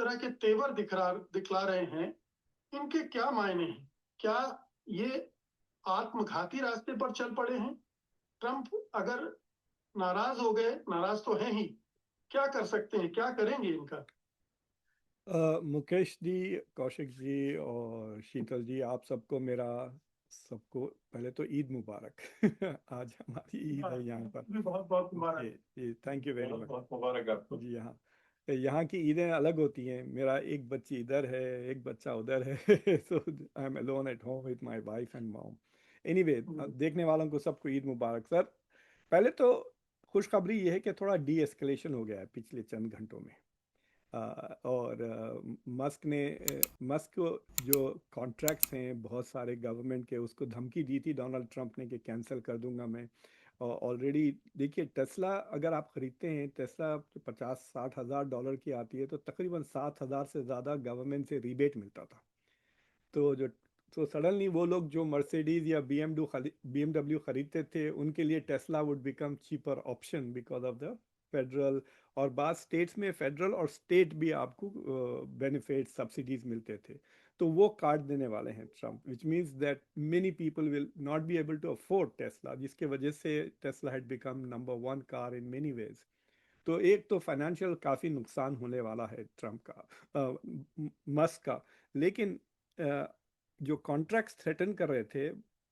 तरह के तेवर दिखला रहे हैं, इनके क्या मायने हैं? क्या ये आत्मघाती रास्ते पर चल पड़े हैं? ट्रंप अगर नाराज हो गए, नाराज तो हैं ही, क्या कर सकते हैं, क्या करेंगे इनका? मुकेश जी, कौशिक जी और शीतल जी, आप सबको मेरा सबको पहले तो ईद मुबारक। आज हमारी ईद है यहाँ पर। भी बहुत बहुत जी मुबारक। जी, थैंक यू वेरी बहुत मच। बहुत मुबारक आपको। जी हाँ, यहाँ की ईदें अलग होती हैं। मेरा एक बच्ची इधर है, एक बच्चा उधर है। So I am alone at home with my wife and mom. Anyway, देखने वालों को सबको ईद मुबारक। सर, पहले तो खुशखबरी ये है कि थोड़ा डी एस्केलेशन हो गया है पिछले चंद घंटों में। और मस्क को जो कॉन्ट्रैक्ट्स हैं बहुत सारे गवर्नमेंट के, उसको धमकी दी थी डोनाल्ड ट्रंप ने कि कैंसिल कर दूंगा मैं। और ऑलरेडी देखिए, टेस्ला अगर आप ख़रीदते हैं, टेस्ला 50-60 हज़ार डॉलर की आती है, तो तकरीबन 7 हज़ार से ज़्यादा गवर्नमेंट से रिबेट मिलता था। तो जो तो सडनली वो लोग जो मर्सिडीज या बी एम डब्ल्यू खरीदते थे, उनके लिए Tesla would become cheaper option because of the federal. और बाद स्टेट्स में फेडरल और स्टेट भी आपको बेनिफिट सब्सिडीज मिलते थे। तो वो काट देने वाले हैं Trump, which means that many people will not be able to afford Tesla, जिसके वजह से Tesla had become number one car in many ways. तो एक तो फाइनेंशियल काफ़ी नुकसान होने वाला है ट्रम्प का, मस्क का। लेकिन जो कॉन्ट्रैक्ट्स थ्रेटन कर रहे थे,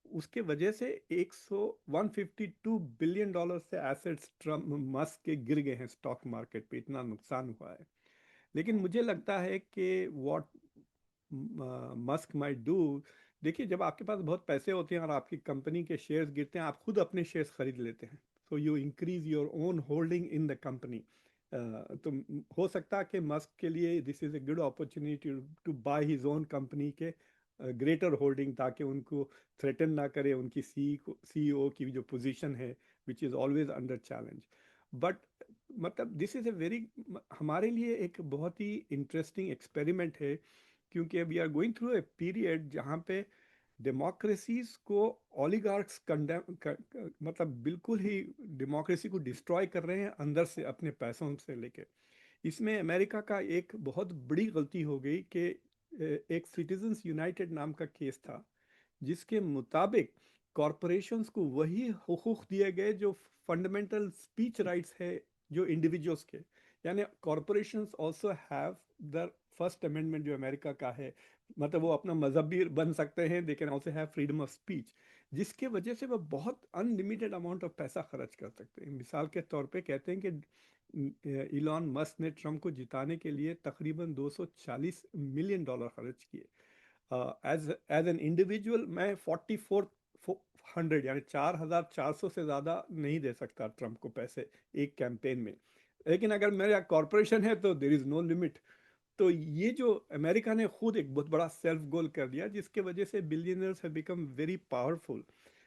उसके वजह से 152 बिलियन डॉलर से एसेट्स ट्रम्प मस्क के गिर गए हैं स्टॉक मार्केट पे, इतना नुकसान हुआ है। लेकिन मुझे लगता है कि व्हाट मस्क माइट डू, देखिए, जब आपके पास बहुत पैसे होते हैं और आपकी कंपनी के शेयर्स गिरते हैं, आप खुद अपने शेयर्स खरीद लेते हैं। So you increase your own holding in the company. तो हो सकता है कि मस्क के लिए this is a good opportunity to buy his own company के ग्रेटर होल्डिंग, ताकि उनको थ्रेटन ना करे उनकी सीईओ की जो पोजीशन है, which is always under challenge. But मतलब दिस इज़ ए वेरी, हमारे लिए एक बहुत ही इंटरेस्टिंग एक्सपेरिमेंट है, क्योंकि we are going through a period जहाँ पे डेमोक्रेसीज को ऑलिगार्क्स कंडेम मतलब बिल्कुल ही डेमोक्रेसी को डिस्ट्रॉय कर रहे हैं अंदर से अपने पैसों से लेके। इसमें अमेरिका का एक बहुत बड़ी गलती हो गई कि एक सिटीजन्स यूनाइटेड नाम का केस था, जिसके मुताबिक कॉरपोरेशंस को वही हुकूक दिए गए जो फंडामेंटल स्पीच राइट्स है जो इंडिविजुअल्स के। यानी corporations also have the first amendment जो अमेरिका का है, मतलब वो अपना मजहब भी बन सकते हैं, they can also have freedom of speech, जिसके वजह से वो बहुत अनलिमिटेड अमाउंट ऑफ पैसा खर्च कर सकते हैं। मिसाल के तौर पे कहते हैं कि इलॉन मस्क ने ट्रम्प को जिताने के लिए तकरीबन 240 मिलियन डॉलर खर्च किए। एज एज एन इंडिविजुअल मैं 4400 यानी 4400 से ज़्यादा नहीं दे सकता ट्रम्प को पैसे एक कैंपेन में। लेकिन अगर मेरा कॉरपोरेशन है तो देर इज़ नो लिमिट। तो ये जो अमेरिका ने खुद एक बहुत बड़ा सेल्फ गोल कर दिया, जिसके वजह से billionaires have become very powerful.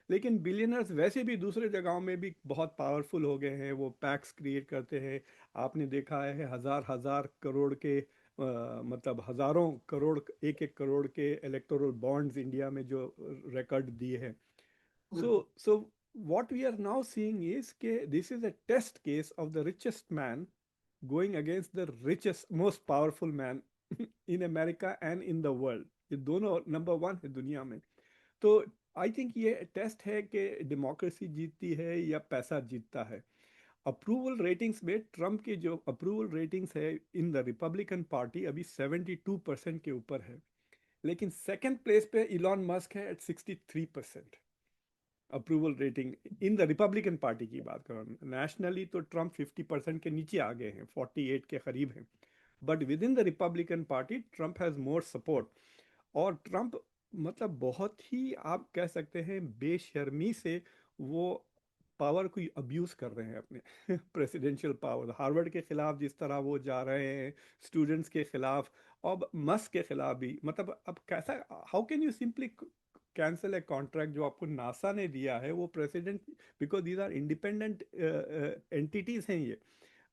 लेकिन बिलियनर्स वैसे भी दूसरे जगहों में भी बहुत पावरफुल हो गए हैं, वो पैक्स क्रिएट करते हैं। आपने देखा है हजार हजार करोड़ के मतलब हजारों करोड़, एक एक करोड़ के इलेक्टोरल बॉन्ड्स इंडिया में जो रिकॉर्ड दिए हैं। So what we are now seeing is that this is a test case of the richest man going against the richest, most powerful man in America and in the world. ये दोनों number one है दुनिया में। तो I think ये test है कि democracy जीतती है या पैसा जीतता है। अप्रूवल रेटिंग्स में ट्रम्प की जो अप्रूवल रेटिंग्स है इन द रिपब्लिकन पार्टी अभी 72% के ऊपर है। लेकिन सेकंड प्लेस पे इलॉन मस्क है at 63% approval rating in the Republican party की बात करो। नेशनली तो ट्रम्प 50% के नीचे आ गए हैं, 48 के करीब हैं। But with in the Republican party Trump has more support. और ट्रम्प मतलब बहुत ही आप कह सकते हैं बेशर्मी से वो पावर को अब्यूज कर रहे हैं अपने। प्रेसिडेंशियल पावर, हार्वर्ड के खिलाफ जिस तरह वो जा रहे हैं, स्टूडेंट्स के खिलाफ, और मस्क के खिलाफ भी। मतलब अब कैसा, how can you simply cancel a contract जो आपको नासा ने दिया है, वो president, because these are independent entities हैं ये।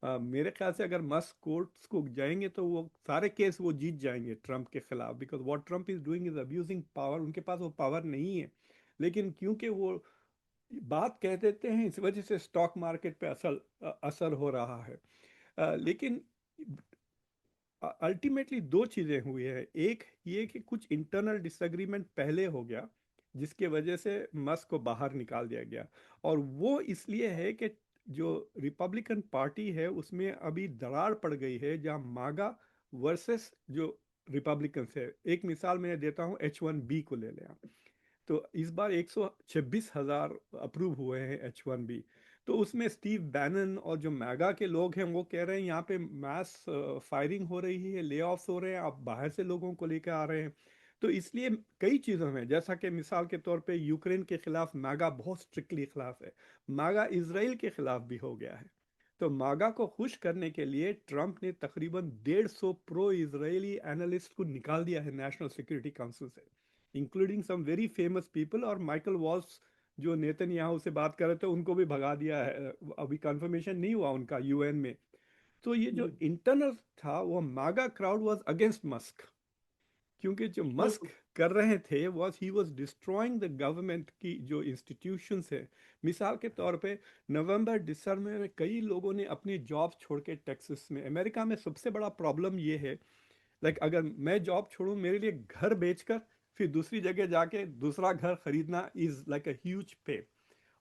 मेरे ख्याल से अगर मस्क कोर्ट्स को जाएंगे तो वो सारे केस वो जीत जाएंगे ट्रम्प के खिलाफ, because what Trump is doing is abusing power. उनके पास वो पावर नहीं है, लेकिन क्योंकि वो बात कह देते हैं, इस वजह से स्टॉक मार्केट पे असर हो रहा है। लेकिन अल्टीमेटली दो चीजें हुई है। एक ये कि कुछ इंटरनल डिसएग्रीमेंट पहले हो गया जिसके वजह से मस्क को बाहर निकाल दिया गया, और वो इसलिए है कि जो रिपब्लिकन पार्टी है उसमें अभी दरार पड़ गई है, जहां मागा वर्सेस जो रिपब्लिकन्स है। एक मिसाल मैं देता हूं, H1B को ले लें आप। तो इस बार 126,000 अप्रूव हुए हैं H1B। तो उसमें स्टीव बैनन और जो मैगा के लोग हैं वो कह रहे हैं यहाँ पे मास फायरिंग हो रही है, ले ऑफ्स हो रहे हैं, आप बाहर से लोगों को लेकर आ रहे हैं। तो इसलिए कई चीज़ों में, जैसा कि मिसाल के तौर पे यूक्रेन के खिलाफ मैगा बहुत स्ट्रिक्टली खिलाफ है, मैगा इसराइल के खिलाफ भी हो गया है। तो मागा को खुश करने के लिए ट्रंप ने तकरीबन 150 प्रो इजरायली एनालिस्ट को निकाल दिया है नेशनल सिक्योरिटी काउंसिल से, including some very famous people. और माइकल वॉल्स जो नेतन्याहू से बात कर रहे थे उनको भी भगा दिया है, अभी कंफर्मेशन नहीं हुआ उनका यूएन में। तो ये जो जी, इंटरनल था वो मागा क्राउड वाज अगेंस्ट मस्क, क्योंकि जो मस्क बिल्कुल। कर रहे थे was he was destroying the government की जो इंस्टीट्यूशंस है। मिसाल के तौर पे नवंबर दिसंबर में कई लोगों ने अपनी जॉब छोड़ के टेक्सास में, अमेरिका में सबसे बड़ा प्रॉब्लम ये है, लाइक अगर मैं जॉब छोड़ूं, मेरे लिए घर बेचकर फिर दूसरी जगह जाके दूसरा घर खरीदना इज लाइक अ ह्यूज पे।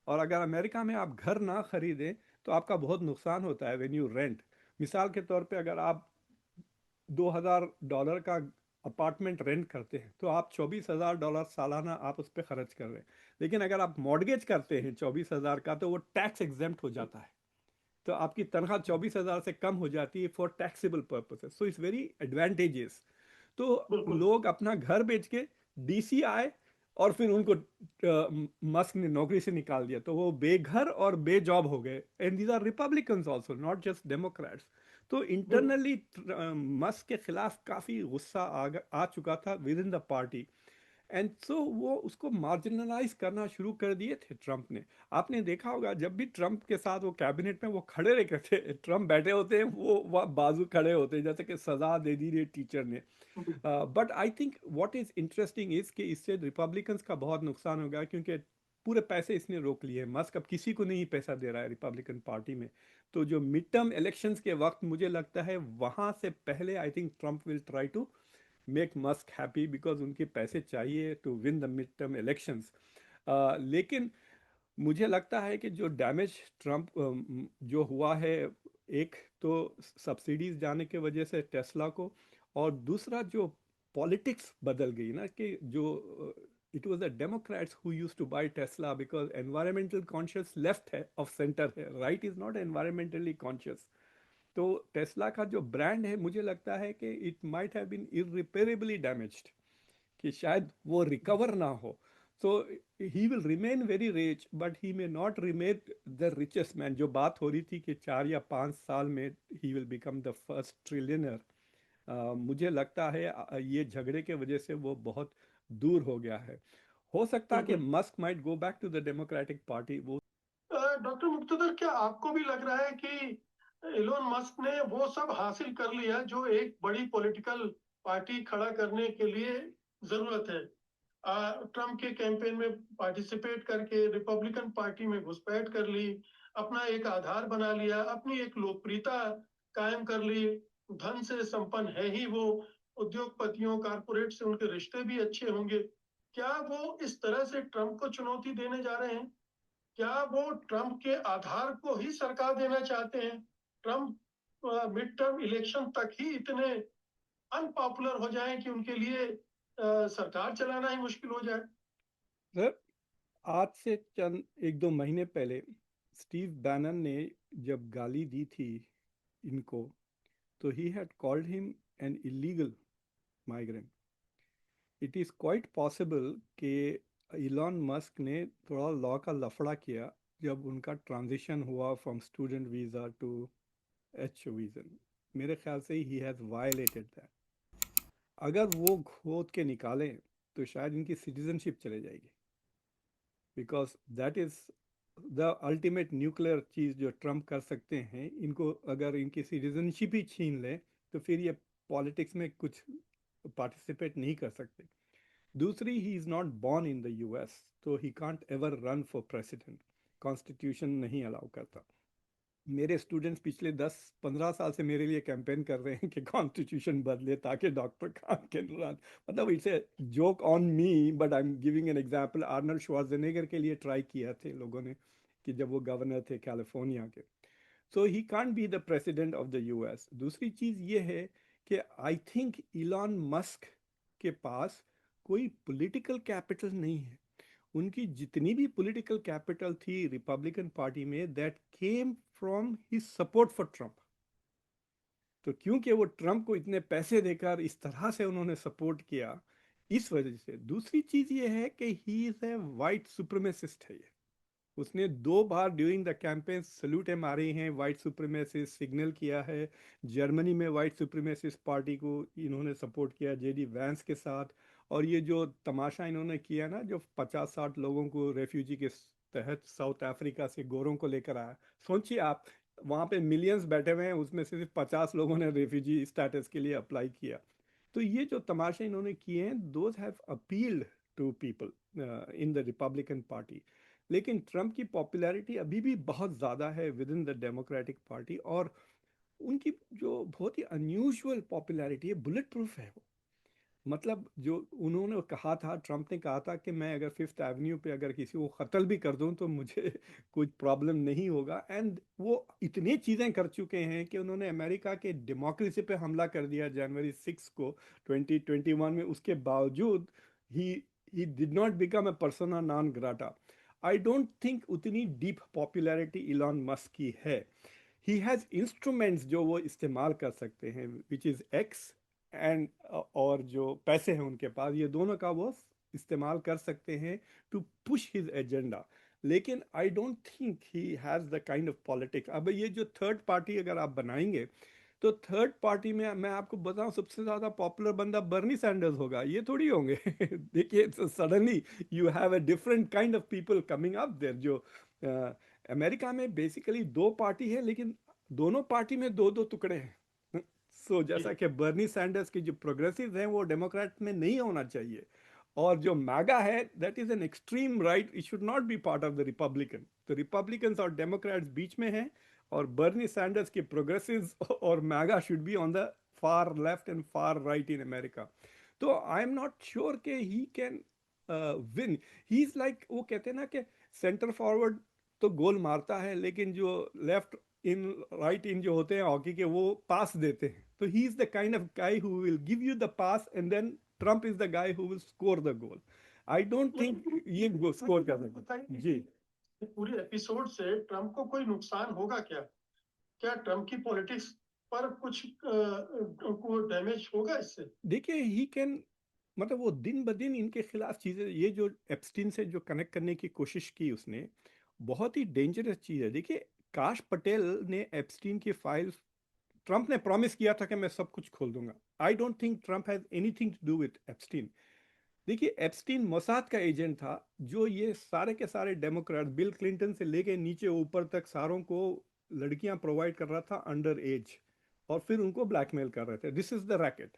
और अगर अमेरिका में आप घर ना खरीदें तो आपका बहुत नुकसान होता है व्हेन यू रेंट। मिसाल के तौर पे अगर आप $2,000 का अपार्टमेंट रेंट करते हैं तो आप $24,000 सालाना आप उस पर खर्च कर रहे हैं। लेकिन अगर आप मॉडगेज करते हैं 24,000 का तो वो टैक्स एग्जेम्प्ट हो जाता है, तो आपकी तनख्वाह 24,000 से कम हो जाती है for taxable purposes, so it's very advantages. तो बिल्कुल। लोग अपना घर बेच के डीसी आए और फिर उनको मस्क ने नौकरी से निकाल दिया, तो वो बेघर और बेजॉब हो गए। And these are Republicans also, not just Democrats. तो बिल्कुल। इंटरनली मस्क के खिलाफ काफी गुस्सा आ चुका था with in the party. And so वो उसको मार्जिनलाइज करना शुरू कर दिए थे ट्रंप ने। आपने देखा होगा जब भी ट्रंप के साथ वो कैबिनेट में वो खड़े रहे थे, ट्रंप बैठे होते हैं वो बाजू खड़े होते हैं जैसे कि सजा दे दी है टीचर ने। But I think what is interesting is कि इससे रिपब्लिकन्स का बहुत नुकसान होगा, क्योंकि पूरे पैसे इसने रोक लिए। मस्क अब किसी को नहीं पैसा दे रहा है रिपब्लिकन पार्टी में। तो जो मिड टर्म इलेक्शंस के वक्त मुझे लगता है वहां से पहले I think Trump will try to make Musk happy, because उनके पैसे चाहिए to win the mid term elections. लेकिन मुझे लगता है कि जो डैमेज ट्रंप जो हुआ है, एक तो सब्सिडीज जाने के वजह से टेस्ला को, और दूसरा जो पॉलिटिक्स बदल गई ना, कि जो it was the Democrats who used to buy Tesla because environmental conscious left है ऑफ सेंटर है, right is not environmentally conscious. तो टेस्ला का जो ब्रांड है मुझे लगता है कि it might have been irreparably damaged, कि शायद वो रिकवर ना हो। So he will remain very rich but he may not remain the richest man. जो बात हो रही थी कि 4 या 5 साल में he will become the first trillionaire, मुझे लगता है ये झगड़े के वजह से वो बहुत दूर हो गया है। हो सकता है कि बिल्कुल। Musk might go back to the Democratic party. वो डॉक्टर मुक्तदर, क्या आपको भी लग रहा है कि इलोन मस्क ने वो सब हासिल कर लिया जो एक बड़ी पॉलिटिकल पार्टी खड़ा करने के लिए जरूरत है? ट्रम्प के कैंपेन में पार्टिसिपेट करके रिपब्लिकन पार्टी में घुसपैठ कर ली, अपना एक आधार बना लिया, अपनी एक लोकप्रियता कायम कर ली, धन से संपन्न है ही वो, उद्योगपतियों कारपोरेट से उनके रिश्ते भी अच्छे होंगे। क्या वो इस तरह से ट्रम्प को चुनौती देने जा रहे हैं? क्या वो ट्रम्प के आधार को ही सरकार देना चाहते हैं? ट्रम्प मिड टर्म इलेक्शन तक ही इतने अनपॉपुलर हो जाएं कि उनके लिए सरकार चलाना ही मुश्किल हो जाए? सर, आज से चंद 1-2 महीने पहले स्टीव बैनन ने जब गाली दी थी इनको, तो he had called him an illegal migrant. It is quite possible कि इलॉन मस्क ने थोड़ा लॉ का लफड़ा किया जब उनका ट्रांजिशन हुआ from student visa to H visa. मेरे ख्याल से ही हैज़ वायलेटेड दैट। अगर वो खोद के निकालें तो शायद इनकी सिटीजनशिप चले जाएगी, because that is the ultimate nuclear चीज जो ट्रम्प कर सकते हैं। इनको अगर इनकी सिटीजनशिप ही छीन लें तो फिर ये पॉलिटिक्स में कुछ पार्टिसिपेट नहीं कर सकते। दूसरी, he is not born in the US, तो he can't ever run for president, constitution नहीं अलाउ करता। मेरे स्टूडेंट्स पिछले 10-15 साल से मेरे लिए कैंपेन कर रहे हैं कि कॉन्स्टिट्यूशन बदले ताकि डॉक्टर खान के दौरान, मतलब it's a joke on me but I am giving an example. Arnold Schwarzenegger के लिए ट्राई किया थे लोगों ने कि जब वो गवर्नर थे कैलिफोर्निया के। So he can't be the president of the US. दूसरी चीज़ ये है कि आई थिंक इलॉन मस्क के पास कोई पॉलिटिकल कैपिटल नहीं है। उनकी जितनी भी पॉलिटिकल कैपिटल थी रिपब्लिकन पार्टी में, that came from his support for Trump. तो क्योंकि वो ट्रम्प को इतने पैसे देकर इस तरह से उन्होंने सपोर्ट किया, इस वजह से। दूसरी चीज ये है कि he is a white supremacist है। ये उसने 2 बार ड्यूरिंग द कैंपेन सल्यूटे मारे हैं, वाइट सुप्रीमेसिस्ट सिग्नल किया है। जर्मनी में वाइट सुप्रीमेसिस्ट पार्टी को इन्होंने सपोर्ट किया जेडी वैंस के साथ। और ये जो तमाशा इन्होंने किया ना, जो 50-60 लोगों को रेफ्यूजी के तहत साउथ अफ्रीका से गोरों को लेकर आया, सोचिए आप, वहाँ पे मिलियंस बैठे हुए हैं, उसमें से सिर्फ 50 लोगों ने रेफ्यूजी स्टेटस के लिए अप्लाई किया। तो ये जो तमाशे इन्होंने किए हैं, those have appealed to people in the Republican party. लेकिन ट्रम्प की पॉपुलैरिटी अभी भी बहुत ज़्यादा है within the Democratic party. और उनकी जो बहुत ही अनयूजुअल पॉपुलैरिटी है, बुलेट प्रूफ है वो। मतलब जो उन्होंने कहा था, ट्रम्प ने कहा था कि मैं अगर फिफ्थ एवेन्यू पे अगर किसी को कत्ल भी कर दूं तो मुझे कुछ प्रॉब्लम नहीं होगा। एंड वो इतनी चीज़ें कर चुके हैं कि उन्होंने अमेरिका के डेमोक्रेसी पे हमला कर दिया जनवरी 6 को 2021 में। उसके बावजूद he he did not become a persona non grata. I don't think उतनी डीप पॉपुलैरिटी इलॉन मस्क की है। ही हैज़ इंस्ट्रूमेंट्स जो वो इस्तेमाल कर सकते हैं, विच इज़ एक्स एंड और जो पैसे हैं उनके पास, ये दोनों का वो इस्तेमाल कर सकते हैं टू पुश हिज एजेंडा। लेकिन I don't think he has the kind of politics. अब ये जो थर्ड पार्टी अगर आप बनाएंगे, तो थर्ड पार्टी में मैं आपको बताऊं सबसे ज़्यादा पॉपुलर बंदा बर्नी सैंडर्स होगा, ये थोड़ी होंगे। देखिए, suddenly you have a different kind of people coming up there. जो अमेरिका में बेसिकली 2 पार्टी है, लेकिन दोनों पार्टी में 2-2 टुकड़े हैं। जैसा जी। कि बर्नी सैंडर्स की जो प्रोग्रेसिव हैं वो डेमोक्रेट में नहीं होना चाहिए। और जो मैगा है, that is an extreme right, it should not be part of the Republican. तो रिपब्लिकन्स और डेमोक्रेट्स बीच में हैं, और बर्नी सैंडर्स के प्रोग्रेसिव और mega should be on the far left and far right in America. तो I am not sure कि he can win. He is like, वो कहते हैं ना कि सेंटर फॉरवर्ड तो गोल मारता है, लेकिन जो लेफ्ट इन राइट इन जो होते हैं हॉकी के, वो पास देते हैं। तो he is the kind of guy who will give you the pass, and then Trump is the guy who will score the goal. I don't think लेकिन ये स्कोर कर सकते। बताइए जी, कि पूरे एपिसोड से ट्रम्प को कोई नुकसान होगा क्या? क्या ट्रम्प की पॉलिटिक्स पर कुछ को डैमेज होगा इससे? देखिए, ही कैन, मतलब वो दिन ब दिन इनके खिलाफ चीज़ें, ये जो एप्स्टीन से जो कनेक्ट करने की कोशिश की उसने, बहुत ही डेंजरस चीज़ है। देखिए, काश पटेल ने एप्स्टीन की फाइल्स, ट्रम्प ने प्रॉमिस किया था कि मैं सब कुछ खोल दूंगा। I don't think Trump has anything to do with Epstein. देखिए, एप्स्टीन मोसाद का एजेंट था, जो ये सारे के सारे डेमोक्रेट, बिल क्लिंटन से लेके नीचे ऊपर तक सारों को लड़कियां प्रोवाइड कर रहा था अंडर एज, और फिर उनको ब्लैकमेल कर रहे थे। This is the racket.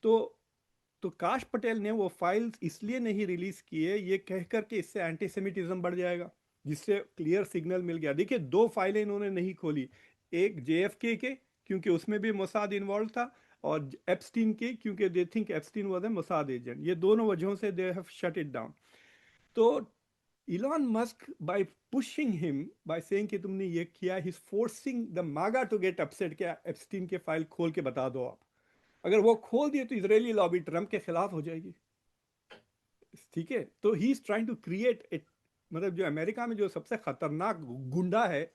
तो तो काश पटेल ने वो फाइल्स इसलिए नहीं रिलीज किए, ये कह कर के इससे एंटीसेमिटिज्म बढ़ जाएगा, जिससे क्लियर सिग्नल मिल गया। देखिए, 2 फाइलें इन्होंने नहीं खोली, एक जेएफके के क्योंकि उसमें भी मोसाद इन्वॉल्व था, और एप्स्टीन के क्योंकि they think Epstein was a Mossad agent. ये दोनों वजहों से they have shut it down. तो Elon Musk, by pushing him, by saying कि तुमने ये किया, he is forcing the MAGA to get upset, क्या एप्स्टीन के फाइल खोल के बता दो आप। अगर वो खोल दिए तो इजरायली लॉबी ट्रम्प के खिलाफ हो जाएगी। ठीक है, तो he is trying to create it. मतलब जो अमेरिका में जो सबसे खतरनाक गुंडा है,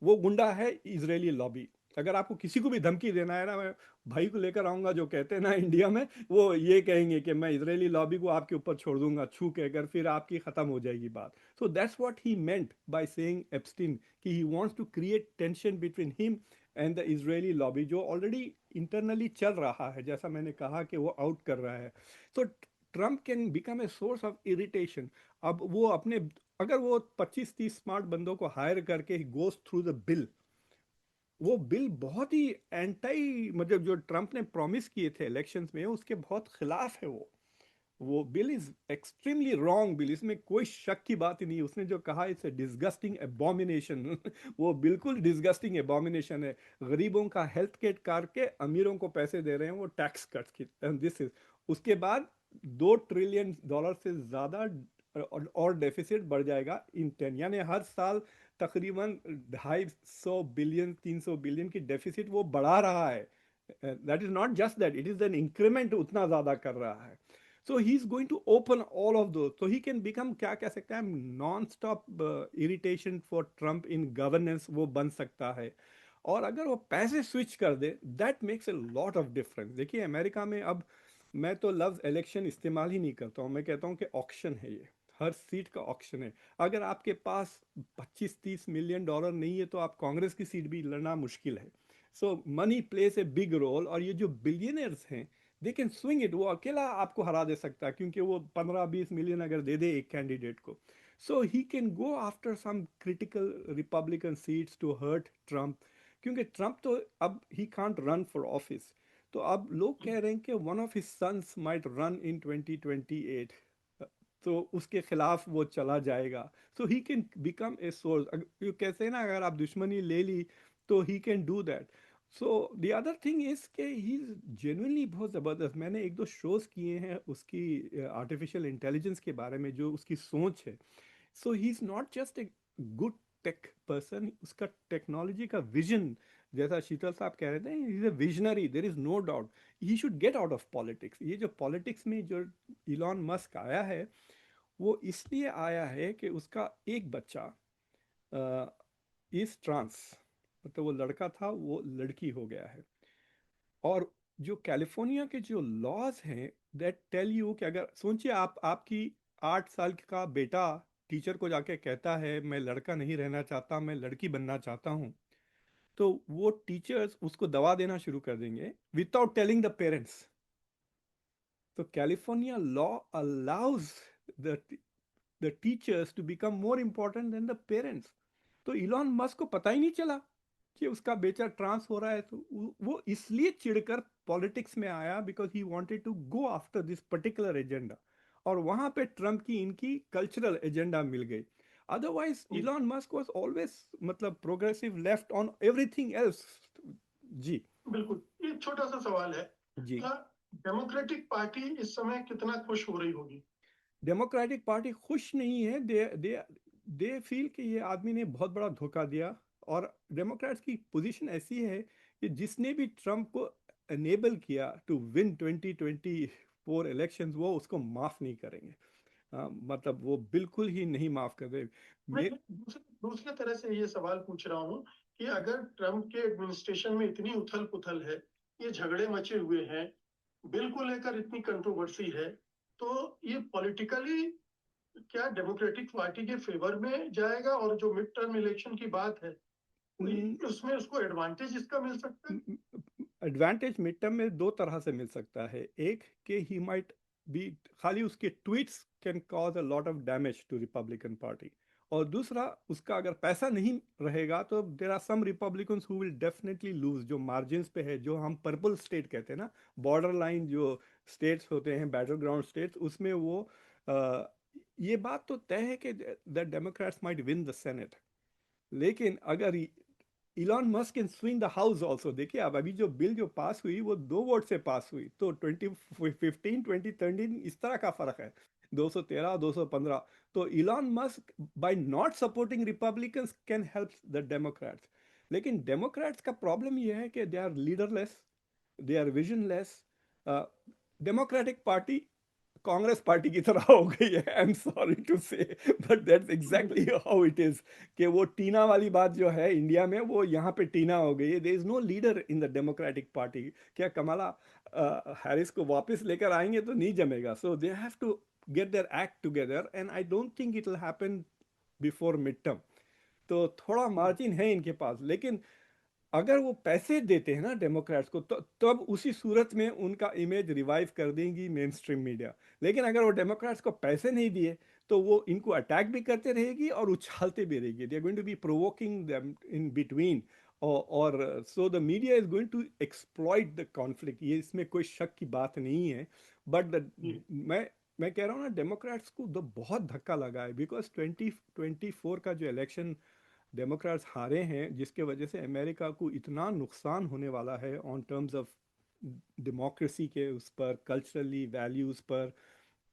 वो गुंडा है इजरायली लॉबी। अगर आपको किसी को भी धमकी देना है ना, मैं भाई को लेकर आऊंगा, जो कहते हैं ना इंडिया में, वो ये कहेंगे कि मैं इजरायली लॉबी को आपके ऊपर छोड़ दूंगा छू के, अगर फिर आपकी खत्म हो जाएगी बात। So that's what he meant by saying Epstein, कि he wants to create tension between him and the Israeli lobby, जो ऑलरेडी इंटरनली चल रहा है, जैसा मैंने कहा कि वो आउट कर रहा है। तो Trump can become a source of irritation. अब वो अपने, अगर वो 25-30 स्मार्ट बंदों को हायर करके गोस थ्रू द बिल, वो बिल बहुत ही एंटाई, मतलब जो ट्रम्प ने प्रॉमिस किए थे इलेक्शंस में, उसके बहुत खिलाफ है वो। वो bill is extremely wrong bill, इसमें कोई शक की बात ही नहीं। उसने जो कहा इट्स ए डिस्गस्टिंग एबॉमिनेशन वो बिल्कुल डिस्गस्टिंग एबॉमिनेशन है। गरीबों का हेल्थ केयर करके अमीरों को पैसे दे रहे हैं वो टैक्स कट की, दिस इज। उसके बाद $2 ट्रिलियन से ज़्यादा और डेफिसिट बढ़ जाएगा इन 10, यानी हर साल तकरीबन 250 बिलियन 300 बिलियन की डेफिसिट वो बढ़ा रहा है। That is not just that, it is an increment, उतना ज़्यादा कर रहा है। So he's going to open all of those. So he can become, क्या कह सकते हैं, non-stop irritation for Trump in governance वो बन सकता है। और अगर वो पैसे स्विच कर दे, that makes a lot of difference। देखिए अमेरिका में अब मैं तो लफ्ज़ इलेक्शन इस्तेमाल ही नहीं करता हूँ, मैं कहता हूँ कि ऑक्शन है ये, हर सीट का ऑक्शन है। अगर आपके पास 25-30 मिलियन डॉलर नहीं है तो आप कांग्रेस की सीट भी लड़ना मुश्किल है। So money plays a big role. और ये जो बिलियनर्स हैं दे कैन स्विंग इट, वो अकेला आपको हरा दे सकता है, क्योंकि वो 15-20 मिलियन अगर दे दे एक कैंडिडेट को, so he can go after some critical Republican seats to hurt Trump. क्योंकि ट्रम्प तो अब he can't run for office. तो अब लोग कह रहे हैं कि one of his sons might run in 2028, तो उसके खिलाफ वो चला जाएगा। So he can become a source, कैसे हैं ना, अगर आप दुश्मनी ले ली तो he can do that. So the other thing is के ही इज जेन्युइनली बहुत ज़बरदस्त। मैंने एक दो शोज़ किए हैं उसकी आर्टिफिशियल इंटेलिजेंस के बारे में, जो उसकी सोच है। So he is not just a good tech person, उसका टेक्नोलॉजी का विजन, जैसा शीतल साहब कह रहे थे, is a visionary, there is no doubt. He should get out of politics. ये जो पॉलिटिक्स में जो इलॉन मस्क आया है, वो इसलिए आया है कि उसका एक बच्चा इज ट्रांस, मतलब वो लड़का था वो लड़की हो गया है। और जो कैलिफोर्निया के जो लॉज हैं दैट टेल यू कि अगर सोचिए आप, आपकी 8 साल का बेटा टीचर को जाके कहता है मैं लड़का नहीं रहना चाहता, मैं लड़की बनना चाहता हूँ, तो वो टीचर्स उसको दवा देना शुरू कर देंगे विदाउट टेलिंग द पेरेंट्स। तो California law allows the the teachers to become more important than the parents। तो इलॉन मस्क को पता ही नहीं चला कि उसका बेटा ट्रांस हो रहा है, तो वो इसलिए चिढ़कर पॉलिटिक्स में आया because he wanted to go after this particular agenda. और वहां पे ट्रम्प की इनकी कल्चरल एजेंडा मिल गई। Otherwise Elon Musk was always मतलब progressive left on everything else. जी बिल्कुल। ये छोटा सा सवाल है, जी। डेमोक्रेटिक पार्टी इस समय कितना खुश हो रही होगी? डेमोक्रेटिक पार्टी खुश नहीं है। दे फील कि ये आदमी ने बहुत बड़ा धोखा दिया। और डेमोक्रेट्स की पोजीशन ऐसी है कि जिसने भी ट्रम्प को एनेबल किया टू विन 2024 इलेक्शंस, वो उसको माफ नहीं करेंगे। मतलब वो बिल्कुल ही नहीं माफ कर रहे। मैं दूसरे तरह से ये सवाल पूछ रहा हूँ कि अगर ट्रम्प के एडमिनिस्ट्रेशन में इतनी उथल पुथल है, ये झगड़े मचे हुए हैं, बिल को लेकर इतनी कंट्रोवर्सी है, तो ये पॉलिटिकली क्या डेमोक्रेटिक पार्टी के फेवर में जाएगा? और जो मिड टर्म इलेक्शन की बात है, उसमें उसको एडवांटेज इसका मिल सकता है? एडवांटेज मिड टर्म में दो तरह से मिल सकता है। एक कि ही माइट बी, खाली उसके tweets can cause a lot of damage to Republican party. और दूसरा, उसका अगर पैसा नहीं रहेगा तो there are some Republicans who will definitely lose, जो मार्जिन्स पे है, जो हम पर्पल स्टेट कहते हैं ना, बॉर्डर लाइन जो स्टेट्स होते हैं, बैटल ग्राउंड स्टेट्स, उसमें वो ये बात तो तय है कि the Democrats might win the senate. लेकिन अगर Elon Musk can swing the house also. देखिए अब अभी जो बिल जो पास हुई वो 2 वोट से पास हुई, तो 2015 2013 इस तरह का फर्क है, 213 215। तो Elon Musk by not supporting Republicans can help the Democrats. लेकिन डेमोक्रेट्स का प्रॉब्लम यह है कि they are leaderless, they are visionless. Democratic party Congress party की तरह हो गई है, I am sorry to say, but that's exactly how it is. कि वो टीना वाली बात जो है इंडिया में, वो यहाँ पे टीना हो गई है। There is no leader in the Democratic party. क्या कमला हैरिस को वापस लेकर आएंगे तो नहीं जमेगा। So they have to get their act together and I don't think it will happen before midterm. तो थोड़ा मार्जिन है इनके पास। लेकिन अगर वो पैसे देते हैं ना डेमोक्रेट्स को, तो तब उसी सूरत में उनका इमेज रिवाइव कर देंगी मेन स्ट्रीम मीडिया। लेकिन अगर वो डेमोक्रेट्स को पैसे नहीं दिए तो वो इनको अटैक भी करते रहेगी और उछालते भी रहेगी। They are going to be provoking them in between. और so the media is going to exploit the conflict, ये इसमें कोई शक की बात नहीं है। बट मैं मैं कह रहा हूँ ना, डेमोक्रेट्स को तो बहुत धक्का लगा है, बिकॉज 2024 का जो इलेक्शन डेमोक्रेट्स हारे हैं, जिसके वजह से अमेरिका को इतना नुकसान होने वाला है ऑन टर्म्स ऑफ डेमोक्रेसी के उस पर, कल्चरली वैल्यूज़ पर,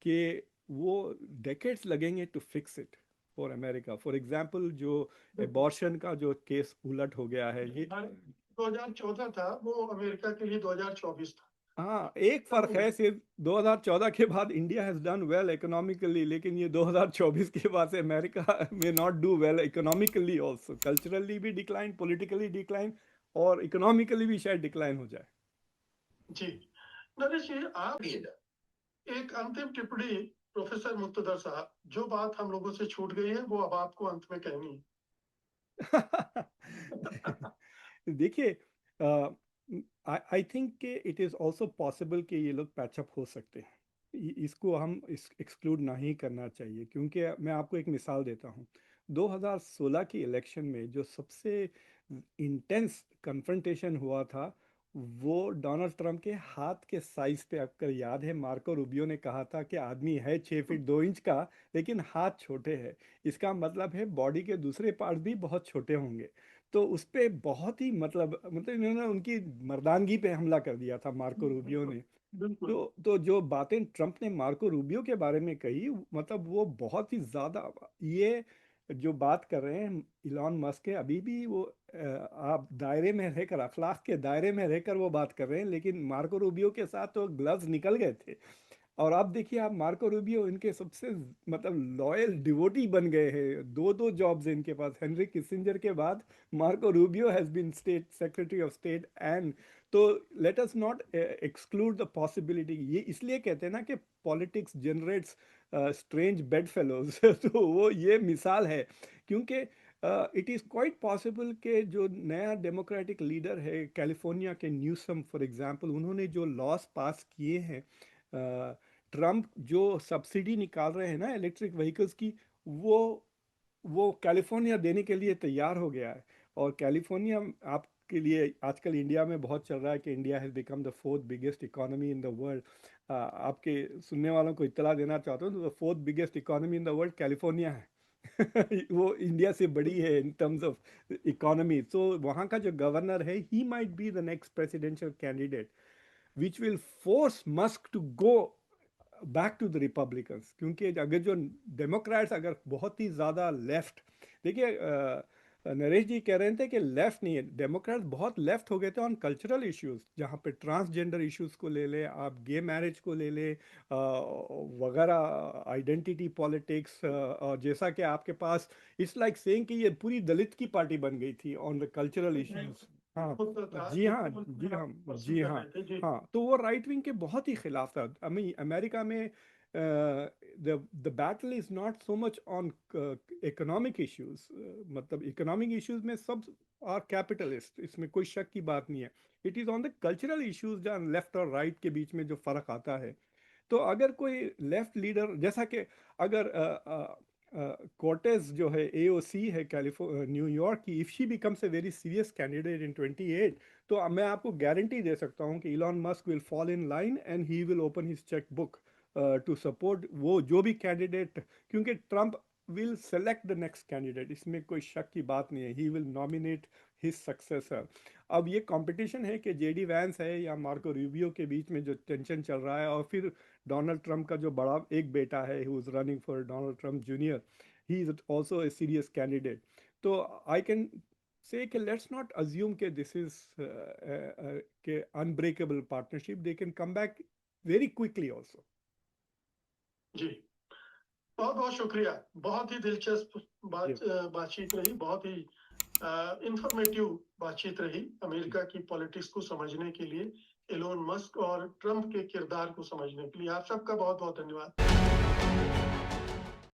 कि वो डेकेड्स लगेंगे to fix it for America. For example, जो एबॉर्शन का जो केस उलट हो गया है, ये 2014 था, वो अमेरिका के लिए 2024 था। हाँ, एक फर्क है सिर्फ, 2014 के बाद India has done well economically, लेकिन ये 2024 के बाद से अमेरिका में not do well economically also, culturally भी डिक्लाइन, पॉलिटिकली डिक्लाइन, और इकोनॉमिकली भी शायद डिक्लाइन हो जाए। जी नरेश जी, आप एक अंतिम टिप्पणी प्रोफेसर मुक्तदर साहब, जो बात हम लोगों से छूट गई है वो अब आपको अंत में कहनी है। देखिए, आई थिंक कि इट इज़ ऑल्सो पॉसिबल कि ये लोग पैचअप हो सकते हैं, इसको हम एक्सक्लूड नहीं करना चाहिए, क्योंकि मैं आपको एक मिसाल देता हूँ। 2016 की इलेक्शन में जो सबसे इंटेंस कन्फ्रंटेशन हुआ था, वो डोनाल्ड ट्रंप के हाथ के साइज पे, आपको याद है, मार्को रूबियो ने कहा था कि आदमी है 6 फीट 2 इंच का, लेकिन हाथ छोटे हैं, इसका मतलब है बॉडी के दूसरे पार्ट भी बहुत छोटे होंगे। तो उस पे बहुत ही मतलब इन्होंने उनकी मर्दानगी पे हमला कर दिया था मार्को रूबियो ने। बिल्कुल। तो जो बातें ट्रंप ने मार्को रूबियो के बारे में कही, मतलब वो बहुत ही ज़्यादा, ये जो बात कर रहे हैं इलॉन मस्क के, अभी भी वो आप दायरे में रहकर, अखलाक के दायरे में रहकर वो बात कर रहे हैं, लेकिन मार्को रूबियो के साथ तो ग्लव्स निकल गए थे। और आप देखिए, आप मार्को रूबियो इनके सबसे मतलब लॉयल डिवोटी बन गए हैं, दो दो जॉब्स हैं इनके पास, हेनरी किसिंजर के बाद Marco Rubio has been state secretary of state and, तो let us not exclude the possibility. ये इसलिए कहते हैं ना कि politics generates strange bedfellows तो वो ये मिसाल है, क्योंकि इट इज़ क्वाइट पॉसिबल कि जो नया डेमोक्रेटिक लीडर है कैलिफोर्निया के, न्यूसम फॉर एग्जांपल, उन्होंने जो लॉस पास किए हैं, ट्रम्प जो सब्सिडी निकाल रहे हैं ना इलेक्ट्रिक व्हीकल्स की, वो वो कैलिफोर्निया देने के लिए तैयार हो गया है। और कैलिफोर्निया आपके लिए आजकल इंडिया में बहुत चल रहा है कि India has become the 4th biggest economy in the world. आपके सुनने वालों को इत्तला देना चाहता हूँ, तो 4th biggest economy in the world California है। वो इंडिया से बड़ी है इन टर्म्स ऑफ इकोनॉमी। तो वहाँ का जो गवर्नर है, he might be the next presidential candidate which will force Musk to go back to the Republicans, क्योंकि अगर जो डेमोक्रेट्स अगर बहुत ही ज़्यादा लेफ्ट, देखिए नरेश जी कह रहे थे कि लेफ्ट नहीं है, डेमोक्रेट्स बहुत लेफ्ट हो गए थे ऑन कल्चरल इश्यूज, जहाँ पे ट्रांसजेंडर इश्यूज को ले ले आप, गे मैरिज को ले ले वगैरह, आइडेंटिटी पॉलिटिक्स, और जैसा कि आपके पास इट्स लाइक सेइंग कि ये पूरी दलित की पार्टी बन गई थी ऑन द कल्चरल इश्यूज। हाँ जी, हाँ जी, हाँ जी, हाँ हाँ, तो वो राइट विंग के बहुत ही खिलाफ था। अमेरिका में the battle is not so much on economic issues, मतलब इकोनॉमिक इश्यूज में सब आर कैपिटलिस्ट, इसमें कोई शक की बात नहीं है। It is on the cultural issues जहाँ लेफ्ट और राइट के बीच में जो फ़र्क आता है। तो अगर कोई लेफ्ट लीडर, जैसा कि अगर कोर्टेज जो है, AOC है न्यूयॉर्क York, if she becomes a very serious candidate in 28, तो मैं आपको गारंटी दे सकता हूँ कि Elon Musk will fall in line and he will open his cheque book to support वो जो भी कैंडिडेट, क्योंकि Trump will select the next candidate, इसमें कोई शक की बात नहीं है, he will nominate his successor. अब ये कंपटीशन है कि JD वैंस है या मार्को रूबियो के बीच में जो टेंशन चल रहा है, और फिर डोनाल्ड ट्रंप का जो बड़ा एक बेटा है who is running for Donald Trump junior, he is also a serious candidate. तो आई कैन से कि लेट्स नॉट अज्यूम कि दिस इज के unbreakable partnership, they can come back very quickly also. जी बहुत बहुत शुक्रिया, बहुत ही दिलचस्प बातचीत रही, बहुत ही इंफॉर्मेटिव बातचीत रही अमेरिका की पॉलिटिक्स को समझने के लिए, एलोन मस्क और ट्रंप के किरदार को समझने के लिए। आप सबका बहुत बहुत धन्यवाद।